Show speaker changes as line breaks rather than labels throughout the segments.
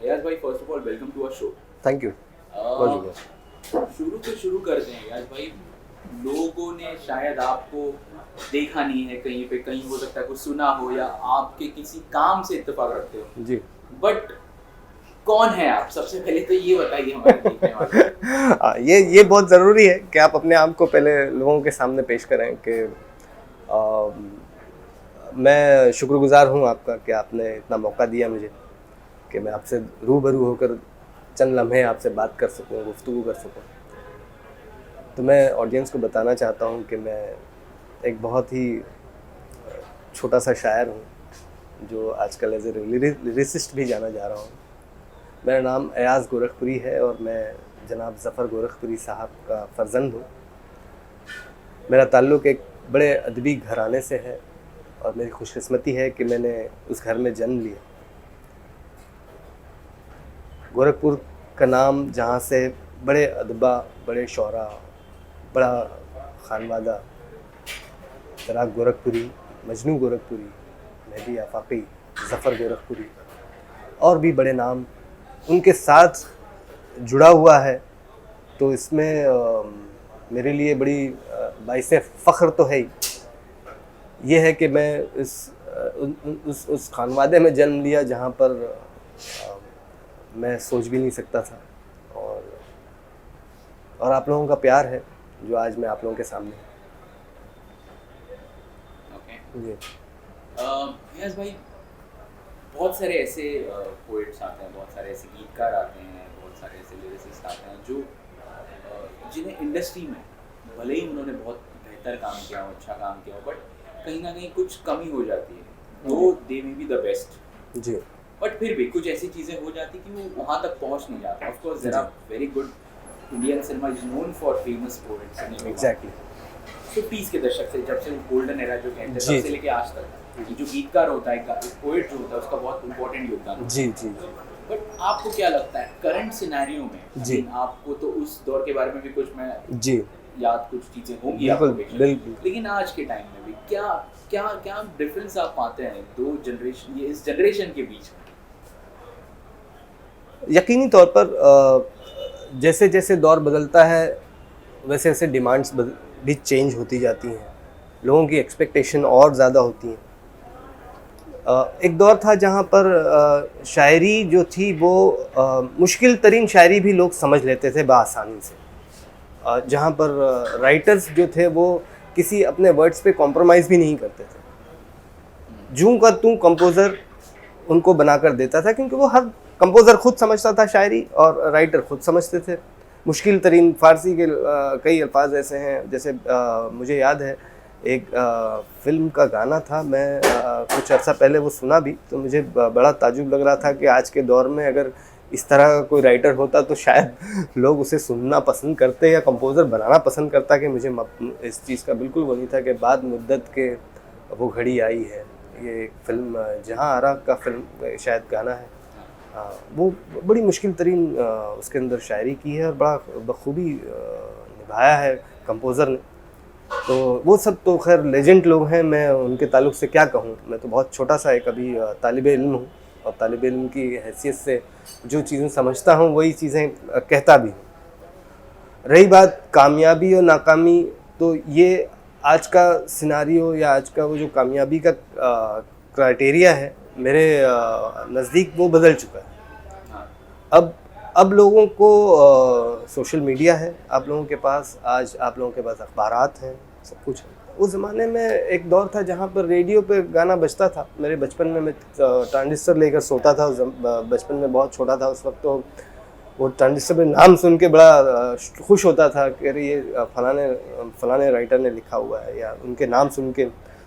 यार भाई, first of all welcome to our show.
Thank you.
शुरू से शुरू करते हैं यार भाई। लोगों ने शायद आपको देखा नहीं है कहीं पे, कहीं हो सकता है कुछ सुना हो या आपके किसी काम से इत्तेफाक रखते हो
जी।
बट कौन है आप? सबसे पहले तो ये बताइए हमारे देखने वाले।
ये बहुत ज़रूरी है कि आप अपने आप को पहले लोगों के सामने पेश करें कि मैं शुक्रगुजार हूँ आपका कि आपने इतना मौका दिया मुझे कि मैं आपसे रूबरू होकर चंद लम्हे आपसे बात कर सकूँ, गुफ्तगू कर सकूँ। तो मैं ऑडियंस को बताना चाहता हूँ कि मैं एक बहुत ही छोटा सा शायर हूँ जो आजकल एज ए लिरिसिस्ट भी जाना जा रहा हूँ। मेरा नाम अयाज़ गोरखपुरी है और मैं जनाब ज़फ़र गोरखपुरी साहब का फ़र्जंद हूँ। मेरा ताल्लुक़ एक बड़े अदबी घराने से है और मेरी खुशकिस्मती है कि मैंने उस घर में जन्म लिया। गोरखपुर का नाम जहाँ से बड़े अदबा, बड़े शौरा, बड़ा खानवादा, चिराग गोरखपुरी, मजनू गोरखपुरी, मेहदी आफाकी, ज़फ़र गोरखपुरी और भी बड़े नाम उनके साथ जुड़ा हुआ है। तो इसमें मेरे लिए बड़ी बाइसे फ़ख्र तो है ही। ये है कि मैं उस खानवादे में जन्म लिया जहाँ पर मैं सोच भी नहीं सकता था और आप लोगों का प्यार है जो आज मैं आप लोगों के सामने हूँ।
ओके यस भाई, बहुत सारे ऐसे पोएट्स आते हैं, बहुत सारे ऐसे गीतकार आते हैं, बहुत सारे ऐसे लिरिसिस्ट आते हैं जो जिन्हें इंडस्ट्री में भले ही उन्होंने बहुत बेहतर काम किया हो, अच्छा काम किया हो, बट कहीं ना कहीं कुछ कमी हो जाती है। तो they may be the best
जी,
बट फिर भी कुछ ऐसी चीज़ें हो जाती कि वो वहाँ तक पहुँच नहीं जाता। Of course there are very good, Indian cinema is known for famous poets.
Exactly.
50s के दशक से, जब से वो गोल्डन एरा जो कहते हैं,
जी,
तब से लेके आज तक जो गीतकार होता है, पोएट जो होता है, उसका बहुत इंपॉर्टेंट योगदान होता है।
जी जी।
बट आपको क्या लगता है करंट सिनेरियो में?
जी।
आपको तो उस दौर के बारे में भी कुछ मैं
जी
याद, कुछ चीज़ें होंगी
बिल्कुल
आपको,
बिल्कुल।
लेकिन आज के टाइम में भी क्या क्या क्या डिफरेंस आप पाते हैं दो जनरेशन, ये इस जनरेशन के बीच में?
यकीनी तौर पर जैसे जैसे दौर बदलता है वैसे वैसे डिमांड्स भी चेंज होती जाती हैं, लोगों की एक्सपेक्टेशन और ज़्यादा होती हैं। एक दौर था जहाँ पर शायरी जो थी वो मुश्किल तरीन शायरी भी लोग समझ लेते थे बआसानी से, जहाँ पर राइटर्स जो थे वो किसी अपने वर्ड्स पे कॉम्प्रोमाइज़ भी नहीं करते थे। जूं का तूं कंपोज़र उनको बनाकर देता था, क्योंकि वो हर कंपोज़र खुद समझता था शायरी और राइटर खुद समझते थे। मुश्किल तरीन फ़ारसी के कई अल्फाज ऐसे हैं, जैसे मुझे याद है एक फ़िल्म का गाना था, मैं कुछ अर्सा पहले वो सुना भी तो मुझे बड़ा ताज्जुब लग रहा था कि आज के दौर में अगर इस तरह का कोई राइटर होता तो शायद लोग उसे सुनना पसंद करते या कंपोज़र बनाना पसंद करता। कि मुझे इस चीज़ का बिल्कुल वो नहीं था कि बाद मुद्दत के वो घड़ी आई है। ये एक फ़िल्म जहाँ आरा का फ़िल्म शायद गाना है। वो बड़ी मुश्किल तरीन उसके अंदर शायरी की है और बड़ा बखूबी निभाया है कंपोज़र ने। तो वो सब तो खैर लेजेंड लोग हैं, मैं उनके ताल्लुक़ से क्या कहूँ। मैं तो बहुत छोटा सा एक अभी तालिब इल्म हूँ और तालिब इल्म की हैसियत से जो चीज़ें समझता हूँ वही चीज़ें कहता भी हूँ। रही बात कामयाबी और नाकामी, तो ये आज का सिनारियो या आज का वो जो कामयाबी का क्राइटेरिया है मेरे नज़दीक वो बदल चुका है। अब लोगों को सोशल मीडिया है, आप लोगों के पास, आज आप लोगों के पास अखबारात हैं, सब कुछ है। उस ज़माने में एक दौर था जहाँ पर रेडियो पे गाना बजता था। मेरे बचपन में मैं ट्रांजिस्टर लेकर सोता था, बचपन में बहुत छोटा था उस वक्त, तो वो ट्रांजिस्टर पे नाम सुन के बड़ा खुश होता था कि अरे ये फलाने राइटर ने लिखा हुआ है, या उनके नाम सुन के।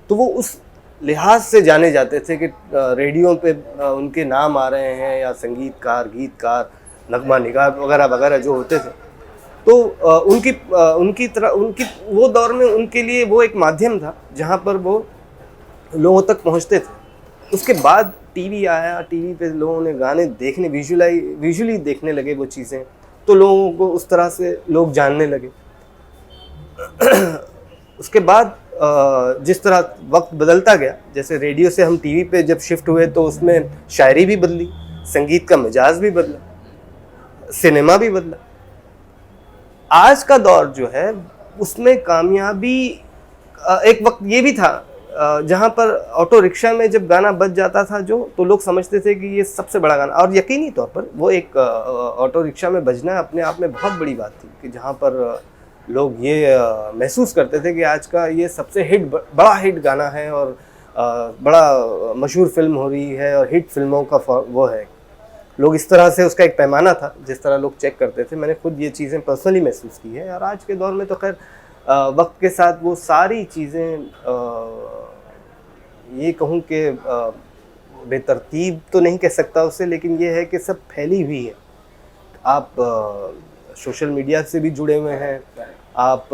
तो वो उस लिहाज से जाने जाते थे कि रेडियो पे उनके नाम आ रहे हैं, या संगीतकार, गीतकार, नगमा निगार वगैरह वगैरह जो होते थे। तो उनकी वो दौर में उनके लिए वो एक माध्यम था जहाँ पर वो लोगों तक पहुँचते थे। उसके बाद टीवी आया, टीवी पे लोगों ने गाने देखने, विजुअली देखने लगे वो चीज़ें, तो लोगों को उस तरह से लोग जानने लगे। उसके बाद जिस तरह वक्त बदलता गया, जैसे रेडियो से हम टीवी पे जब शिफ्ट हुए तो उसमें शायरी भी बदली, संगीत का मिजाज भी बदला, सिनेमा भी बदला। आज का दौर जो है उसमें कामयाबी, एक वक्त ये भी था जहाँ पर ऑटो रिक्शा में जब गाना बज जाता था जो, तो लोग समझते थे कि ये सबसे बड़ा गाना, और यकीनी तौर पर वो एक ऑटो रिक्शा में बजना अपने आप में बहुत बड़ी बात थी कि जहाँ पर लोग ये महसूस करते थे कि आज का ये सबसे बड़ा हिट गाना है और बड़ा मशहूर फिल्म हो रही है और हिट फिल्मों का वो है। लोग इस तरह से, उसका एक पैमाना था जिस तरह लोग चेक करते थे। मैंने खुद ये चीज़ें पर्सनली महसूस की है। और आज के दौर में तो खैर वक्त के साथ वो सारी चीज़ें, ये कहूँ कि बेतरतीब तो नहीं कह सकता उससे, लेकिन ये है कि सब फैली हुई है। आप सोशल मीडिया से भी जुड़े हुए हैं, आप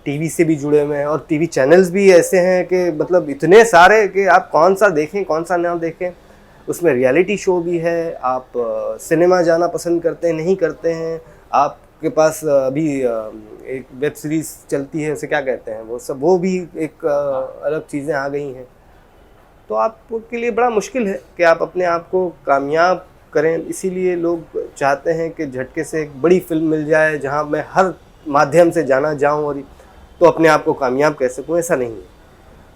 टीवी से भी जुड़े हुए हैं, और टीवी चैनल्स भी ऐसे हैं कि मतलब इतने सारे कि आप कौन सा देखें कौन सा ना देखें। उसमें रियलिटी शो भी है, आप सिनेमा जाना पसंद करते हैं नहीं करते हैं, आपके पास अभी एक वेब सीरीज़ चलती है, उसे क्या कहते हैं वो सब, वो भी एक अलग चीज़ें आ गई हैं। तो आपके लिए बड़ा मुश्किल है कि आप अपने आप को कामयाब करें। इसीलिए लोग चाहते हैं कि झटके से एक बड़ी फिल्म मिल जाए जहां मैं हर माध्यम से जाना जाऊं और तो अपने आप को कामयाब कह सकूं। ऐसा नहीं है।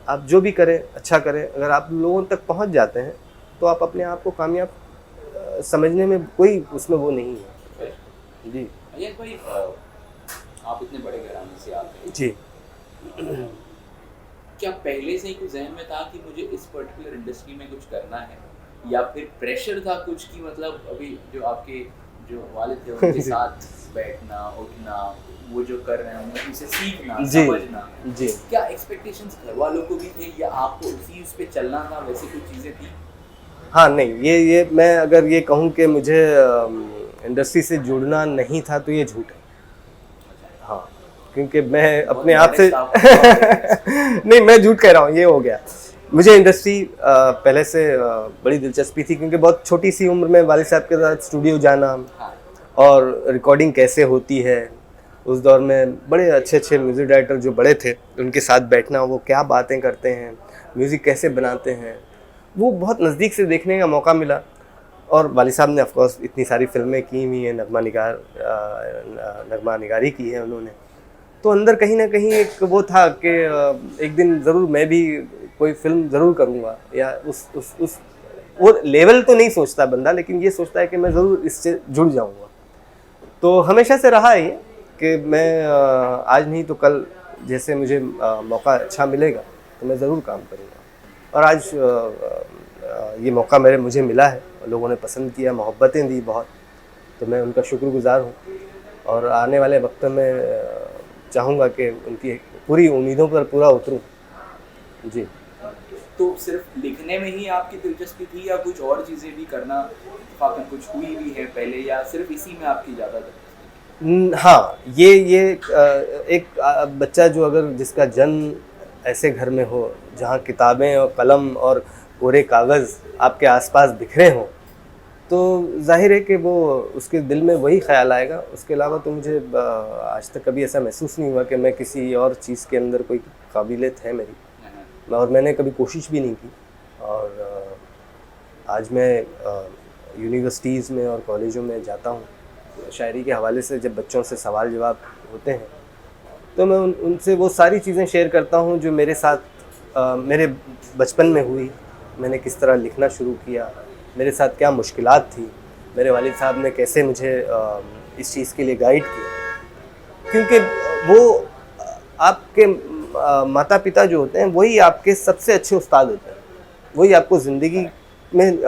आप जो भी करें अच्छा करें, अगर आप लोगों तक पहुंच जाते हैं तो आप अपने आप को कामयाब समझने में कोई उसमें वो नहीं है। जी
अय्यर भाई, आप इतने बड़े घराने से आते हैं
जी,
क्या पहले से ही कुछ जहन में था कि मुझे इस पर्टिकुलर इंडस्ट्री में कुछ करना है, या फिर प्रेशर था कुछ कि मतलब अभी जो आपके जो वालिद थे उनके साथ बैठना उठना, वो जो कर रहे हैं उसे सीखना
जी
समझना,
जी।
क्या एक्सपेक्टेशंस घर वालों को भी थे या आपको उसी उस पे चलना था, वैसे कुछ चीज़ें थी?
हाँ नहीं, ये मैं अगर ये कहूँ कि मुझे इंडस्ट्री से जुड़ना नहीं था तो ये झूठ है। हाँ, क्योंकि मैं अपने आप से नहीं, मैं झूठ कह रहा हूँ, ये हो गया। मुझे इंडस्ट्री पहले से बड़ी दिलचस्पी थी, क्योंकि बहुत छोटी सी उम्र में वालिद साहब के साथ स्टूडियो जाना और रिकॉर्डिंग कैसे होती है, उस दौर में बड़े अच्छे अच्छे म्यूज़िक डायरेक्टर जो बड़े थे उनके साथ बैठना, वो क्या बातें करते हैं, म्यूज़िक कैसे बनाते हैं, वो बहुत नज़दीक से देखने का मौका मिला। और वालिद साहब ने ऑफ कोर्स इतनी सारी फिल्में की हुई हैं, नगमा निगारी की है उन्होंने, तो अंदर कहीं ना कहीं एक वो था कि एक दिन ज़रूर मैं भी कोई फिल्म ज़रूर करूँगा, या उस वो लेवल तो नहीं सोचता बंदा, लेकिन ये सोचता है कि मैं ज़रूर इससे जुड़ जाऊँगा। तो हमेशा से रहा है ये कि मैं आज नहीं तो कल जैसे मुझे मौका अच्छा मिलेगा तो मैं ज़रूर काम करूँगा। और आज ये मौका मुझे मिला है, लोगों ने पसंद किया, मोहब्बतें दी बहुत, तो मैं उनका शुक्रगुज़ार हूँ। और आने वाले वक्त में चाहूँगा कि उनकी पूरी उम्मीदों पर पूरा उतरूँ। जी।
तो सिर्फ लिखने में ही आपकी दिलचस्पी थी या कुछ और चीज़ें भी करना फाकन कुछ हुई भी है पहले, या सिर्फ इसी में आपकी ज़्यादा दिलचस्पी?
हाँ, ये एक बच्चा जो अगर जिसका जन्म ऐसे घर में हो जहाँ किताबें और कलम और कोरे कागज़ आपके आसपास बिखरे हों, तो जाहिर है कि वो उसके दिल में वही ख्याल आएगा। उसके अलावा तो मुझे आज तक कभी ऐसा महसूस नहीं हुआ कि मैं किसी और चीज़ के अंदर कोई काबिलियत है मेरी, और मैंने कभी कोशिश भी नहीं की। और आज मैं यूनिवर्सिटीज़ में और कॉलेजों में जाता हूँ, शायरी के हवाले से जब बच्चों से सवाल जवाब होते हैं तो मैं उनसे वो सारी चीज़ें शेयर करता हूँ जो मेरे साथ मेरे बचपन में हुई। मैंने किस तरह लिखना शुरू किया, मेरे साथ क्या मुश्किलात थी, मेरे वालिद साहब ने कैसे मुझे इस चीज़ के लिए गाइड किया। क्योंकि वो आपके माता पिता जो होते हैं वही आपके सबसे अच्छे उस्ताद होते हैं, वही आपको ज़िंदगी में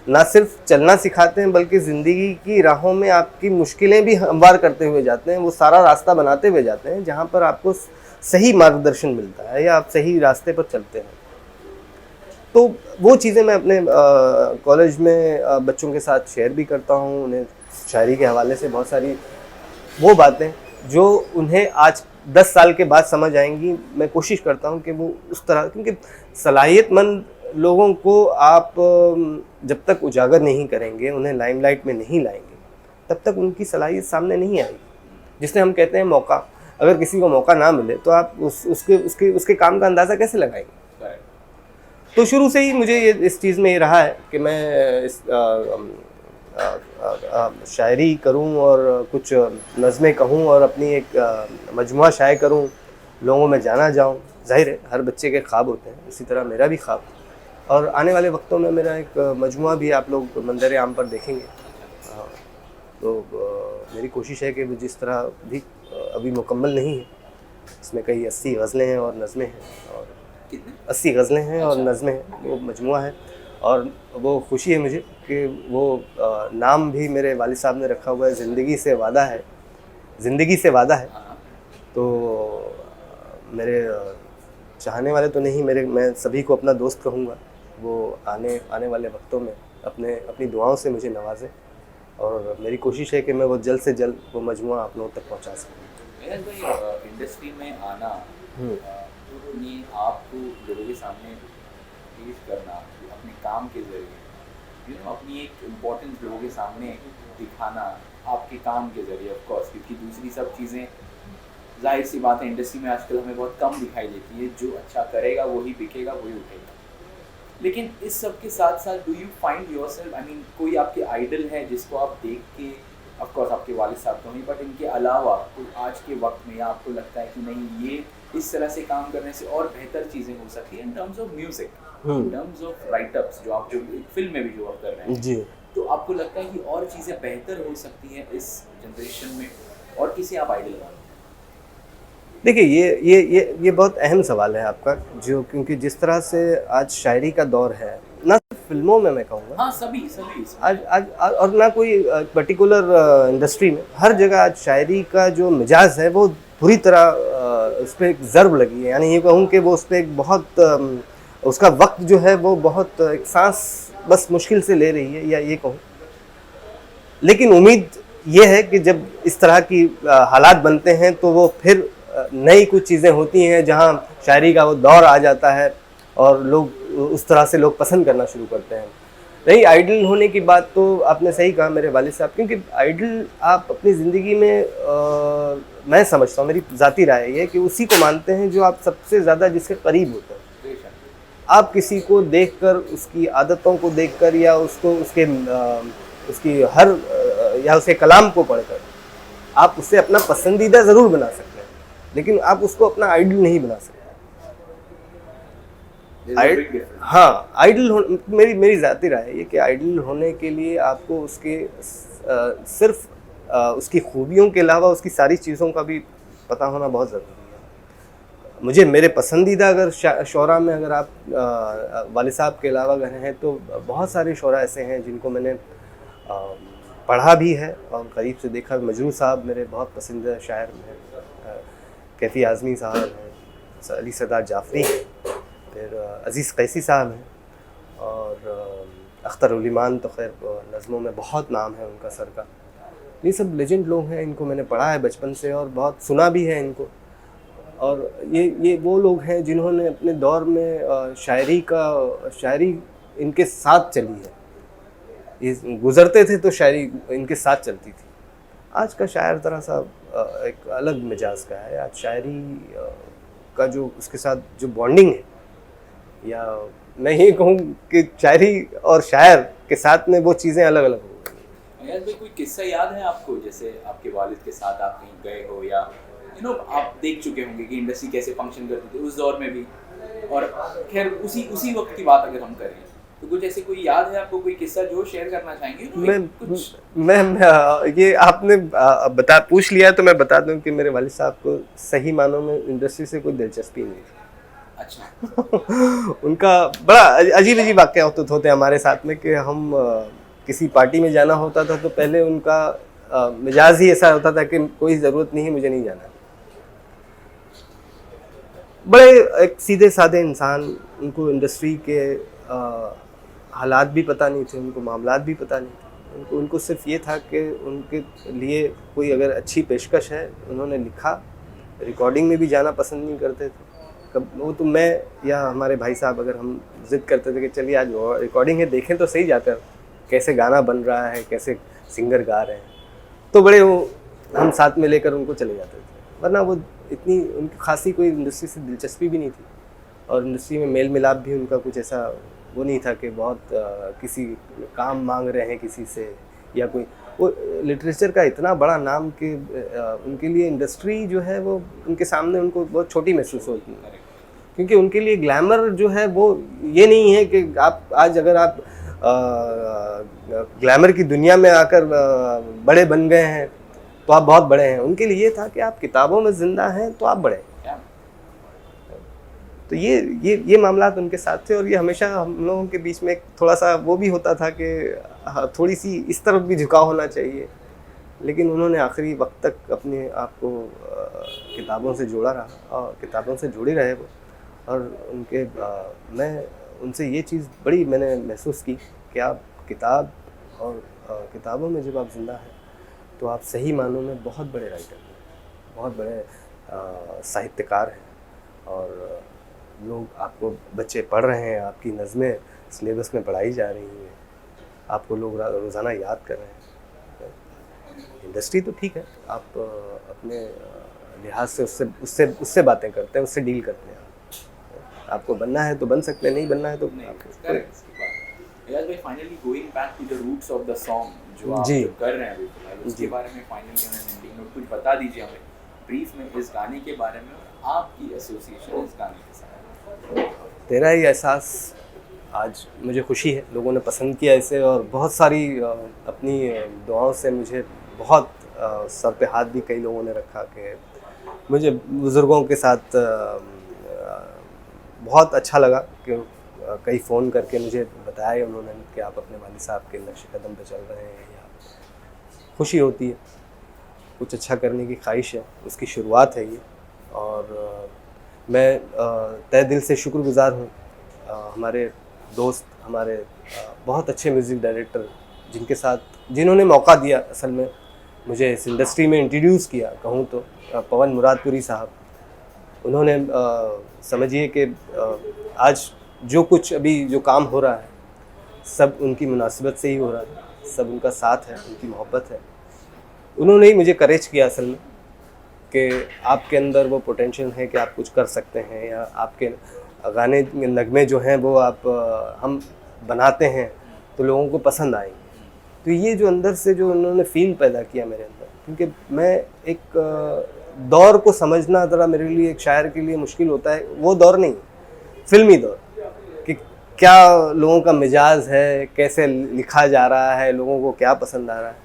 ना सिर्फ चलना सिखाते हैं बल्कि ज़िंदगी की राहों में आपकी मुश्किलें भी हमवार करते हुए जाते हैं, वो सारा रास्ता बनाते हुए जाते हैं जहाँ पर आपको सही मार्गदर्शन मिलता है या आप सही रास्ते पर चलते हैं। तो वो चीज़ें मैं अपने कॉलेज में बच्चों के साथ शेयर भी करता हूँ, उन्हें शायरी के हवाले से बहुत सारी वो बातें जो उन्हें आज 10 साल के बाद समझ आएंगी। मैं कोशिश करता हूँ कि वो उस तरह, क्योंकि सलाहियतमंद लोगों को आप जब तक उजागर नहीं करेंगे, उन्हें लाइमलाइट में नहीं लाएंगे, तब तक उनकी सलाहियत सामने नहीं आएगी। जिसे हम कहते हैं मौका, अगर किसी को मौका ना मिले तो आप उसके काम का अंदाज़ा कैसे लगाएंगे? तो शुरू से ही मुझे ये इस चीज़ में ये रहा है कि मैं इस शायरी करूं और कुछ नज़में कहूं और अपनी एक मजमुआ शाये करूं, लोगों में जाना जाऊं। ज़ाहिर है हर बच्चे के ख्वाब होते हैं, उसी तरह मेरा भी ख्वाब है और आने वाले वक्तों में मेरा एक मजमुआ भी आप लोग मंजर आम पर देखेंगे। तो मेरी कोशिश है कि वो जिस तरह भी अभी मुकम्मल नहीं है, इसमें कई 80 गज़लें हैं और नज़में हैं और 80 गज़लें हैं और नज़में हैं, वो मजमुआ है। और वो खुशी है मुझे कि वो नाम भी मेरे वालिद साहब ने रखा हुआ है, ज़िंदगी से वादा है, ज़िंदगी से वादा है। तो मेरे चाहने वाले तो नहीं, मैं सभी को अपना दोस्त कहूँगा, वो आने वाले वक्तों में अपनी दुआओं से मुझे नवाज़ें और मेरी कोशिश है कि मैं वो जल्द से जल्द वो मजमुआ आप लोगों तक पहुँचा सकूँ।
इंडस्ट्री में आना, अपने आप को लोगों के सामने पेश करना, अपने काम के ज़रिए अपनी एक इम्पोर्टेंस लोगों के सामने दिखाना, आपके काम के ज़रिए ऑफ कोर्स, क्योंकि दूसरी सब चीज़ें जाहिर सी बात है इंडस्ट्री में आजकल हमें बहुत कम दिखाई देती है। जो अच्छा करेगा वही बिकेगा, वही उठेगा। लेकिन इस सब के साथ साथ do you find yourself, I mean कोई आपके आइडल है जिसको आप देख के, ऑफ कोर्स आपके वालिद साहब तो नहीं, बट इनके अलावा तो आज के वक्त में आपको लगता है कि नहीं, ये इस तरह से काम करने से और बेहतर चीज़ें हो सकती हैं in terms of music, in terms of write-ups, जो फिल्म में भी जो आप कर रहे हैं जी, तो आपको लगता है कि और चीज़ें बेहतर हो सकती हैं इस जनरेशन में, और किसे आप आइडल मानते हैं?
देखिए ये बहुत अहम सवाल है आपका, जो क्योंकि जिस तरह से आज शायरी का दौर है, ना सिर्फ फिल्मों में मैं कहूँगा,
हाँ सभी
आज और ना कोई पर्टिकुलर इंडस्ट्री में, हर जगह आज शायरी का जो मिजाज है वो पूरी तरह उस पर एक ज़र्ब लगी है। यानी ये कहूँ कि वो उस पर एक बहुत उसका वक्त जो है वो बहुत एक सांस बस मुश्किल से ले रही है, या ये कहूँ। लेकिन उम्मीद ये है कि जब इस तरह की हालात बनते हैं तो वो फिर नई कुछ चीज़ें होती हैं जहाँ शायरी का वो दौर आ जाता है और लोग उस तरह से लोग पसंद करना शुरू करते हैं। रही आइडल होने की बात, तो आपने सही कहा मेरे वालिद साहब, क्योंकि आइडल आप अपनी ज़िंदगी में मैं समझता हूँ, मेरी ज़ाती राय ये है कि उसी को मानते हैं जो आप सबसे ज़्यादा जिसके करीब होते हैं। आप किसी को देखकर, उसकी आदतों को देखकर, या उसको उसकी या उसके कलाम को पढ़कर आप उससे अपना पसंदीदा ज़रूर बना सकते हैं, लेकिन आप उसको अपना आइडल नहीं बना सकते। हाँ, आइडल मेरी ज़ाती राय है ये कि आइडल होने के लिए आपको उसके सिर्फ उसकी खूबियों के अलावा उसकी सारी चीज़ों का भी पता होना बहुत ज़रूरी है। मुझे मेरे पसंदीदा अगर शोरा में अगर आप वालिद साहब के अलावा अगर हैं तो बहुत सारे शोरा ऐसे हैं जिनको मैंने पढ़ा भी है और करीब से देखा। मजरू साहब मेरे बहुत पसंदीदा शायर हैं, कैफ़ी आज़मी साहब हैं, अली सदात जाफ़री हैं, फिर अज़ीज़ कैसी साहब हैं, और अख्तर उल ईमान तो खैर नज़मों में बहुत नाम है उनका सर का। ये सब लेजेंड लोग हैं, इनको मैंने पढ़ा है बचपन से और बहुत सुना भी है इनको। और ये वो लोग हैं जिन्होंने अपने दौर में शायरी इनके साथ चली है। ये गुज़रते थे तो शायरी इनके साथ चलती थी। आज का शायर तरह सा एक अलग मिजाज का है। आज शायरी का जो उसके साथ जो बॉन्डिंग है, या मैं ये कहूँ कि शायरी और शायर के साथ में वो चीज़ें अलग अलग हो गई।
यार भाई, कोई किस्सा याद है आपको, जैसे आपके वालिद के साथ आप कहीं गए हो, या आप देख चुके होंगे कि इंडस्ट्री कैसे फंक्शन करती थी उस दौर में भी, और खैर उसी वक्त की बात अगर हम करें तो कुछ ऐसे कोई याद है आपको, कोई किस्सा जो शेयर करना चाहेंगे?
मैं ये आपने पूछ लिया तो मैं बता दूं कि मेरे वालिद साहब को सही मानों में इंडस्ट्री से कोई दिलचस्पी नहीं थी। अच्छा। उनका बड़ा अजीब वाक़या होते हमारे साथ में कि हम किसी पार्टी में जाना होता था तो पहले उनका मिजाज ही ऐसा होता था कि कोई ज़रूरत नहीं है, मुझे नहीं जाना। बड़े एक सीधे साधे इंसान, उनको इंडस्ट्री के हालात भी पता नहीं थे, उनको मामलात भी पता नहीं थे। उनको सिर्फ ये था कि उनके लिए कोई अगर अच्छी पेशकश है, उन्होंने लिखा। रिकॉर्डिंग में भी जाना पसंद नहीं करते थे। कब वो तो मैं या हमारे भाई साहब अगर हम ज़िद करते थे कि चलिए आज रिकॉर्डिंग है, देखें तो सही जाकर कैसे गाना बन रहा है, कैसे सिंगर गा रहे हैं, तो बड़े वो हम साथ में लेकर उनको चले जाते थे। वरना वो इतनी उनकी खासी कोई इंडस्ट्री से दिलचस्पी भी नहीं थी, और इंडस्ट्री में मेल मिलाप भी उनका कुछ ऐसा वो नहीं था कि बहुत किसी काम मांग रहे हैं किसी से, या कोई वो लिटरेचर का इतना बड़ा नाम कि उनके लिए इंडस्ट्री जो है वो उनके सामने उनको बहुत छोटी महसूस होती है, क्योंकि उनके लिए ग्लैमर जो है वो ये नहीं है कि आप आज अगर आप ग्लैमर की दुनिया में आकर बड़े बन गए हैं तो आप बहुत बड़े हैं। उनके लिए ये था कि आप किताबों में जिंदा हैं तो आप बड़े हैं। तो ये मामला उनके साथ थे, और ये हमेशा हम लोगों के बीच में एक थोड़ा सा वो भी होता था कि थोड़ी सी इस तरफ भी झुकाव होना चाहिए, लेकिन उन्होंने आखिरी वक्त तक अपने आप को किताबों से जोड़ा रहा और किताबों से जुड़े रहे वो। और उनके मैं उनसे ये चीज़ बड़ी मैंने महसूस की कि आप किताब और किताबों में जब आप जिंदा हैं तो आप सही मानों में बहुत बड़े राइटर हैं, बहुत बड़े साहित्यकार हैं, और लोग आपको बच्चे पढ़ रहे हैं, आपकी नज़में सिलेबस में पढ़ाई जा रही हैं, आपको लोग रोज़ाना याद कर रहे हैं। इंडस्ट्री तो ठीक है, आप अपने लिहाज से उससे बातें करते हैं, उससे डील करते हैं। आपको बनना है तो बन सकते हैं, नहीं बनना है तो
यार भाई finally going back to the roots of the song जो आप
जी।
जो कर रहे हैं अभी फिलहाल, उसके बारे में फाइनली हमें एंडिंग में कुछ बता दीजिए हमें ब्रीफ में इस गाने के बारे में, आपकी एसोसिएशन इस गाने के साथ।
तेरा ही एहसास, आज मुझे खुशी है लोगों ने पसंद किया इसे, और बहुत सारी अपनी दुआओं से मुझे बहुत सर पे हाथ भी कई लोगों ने रखा कि मुझे बुज़ुर्गों के साथ बहुत अच्छा लगा कि कई फ़ोन करके मुझे बताया उन्होंने कि आप अपने वालिद साहब के नक्श कदम पे चल रहे हैं, या खुशी होती है, कुछ अच्छा करने की ख्वाहिश है, उसकी शुरुआत है ये। और मैं तहे दिल से शुक्रगुज़ार हूँ हमारे दोस्त, हमारे बहुत अच्छे म्यूज़िक डायरेक्टर जिन्होंने मौका दिया, असल में मुझे इस इंडस्ट्री में इंट्रोड्यूस किया कहूँ तो पवन मुरादपुरी साहब। उन्होंने समझिए कि आज जो कुछ अभी जो काम हो रहा है सब उनकी मुनासिबत से ही हो रहा है, सब उनका साथ है, उनकी मोहब्बत है। उन्होंने ही मुझे करेज किया असल में कि आपके अंदर वो पोटेंशियल है कि आप कुछ कर सकते हैं, या आपके गाने नगमे जो हैं वो हम बनाते हैं तो लोगों को पसंद आएंगे। तो ये जो अंदर से जो उन्होंने फील पैदा किया मेरे अंदर, क्योंकि मैं एक दौर को समझना ज़रा मेरे लिए एक शायर के लिए मुश्किल होता है, वो दौर नहीं, फिल्मी दौर, कि क्या लोगों का मिजाज है, कैसे लिखा जा रहा है, लोगों को क्या पसंद आ रहा है।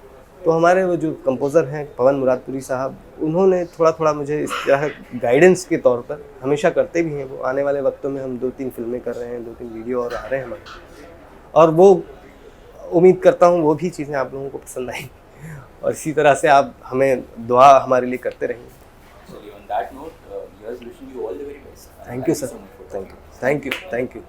तो हमारे वो जो कंपोज़र हैं पवन मुरादपुरी साहब, उन्होंने थोड़ा थोड़ा मुझे इस तरह गाइडेंस के तौर पर हमेशा करते भी हैं। वो आने वाले वक्तों में हम 2-3 फिल्में कर रहे हैं, 2-3 वीडियो और आ रहे हैं हमारे, और वो उम्मीद करता हूँ वो भी चीज़ें आप लोगों को पसंद आएंगी, और इसी तरह से आप हमें दुआ हमारे लिए करते रहेंगे।
On that note, here's wishing you all the very best.
Thank you, sir.
So much for
Thank you.
coming.
Thank you. Thank you.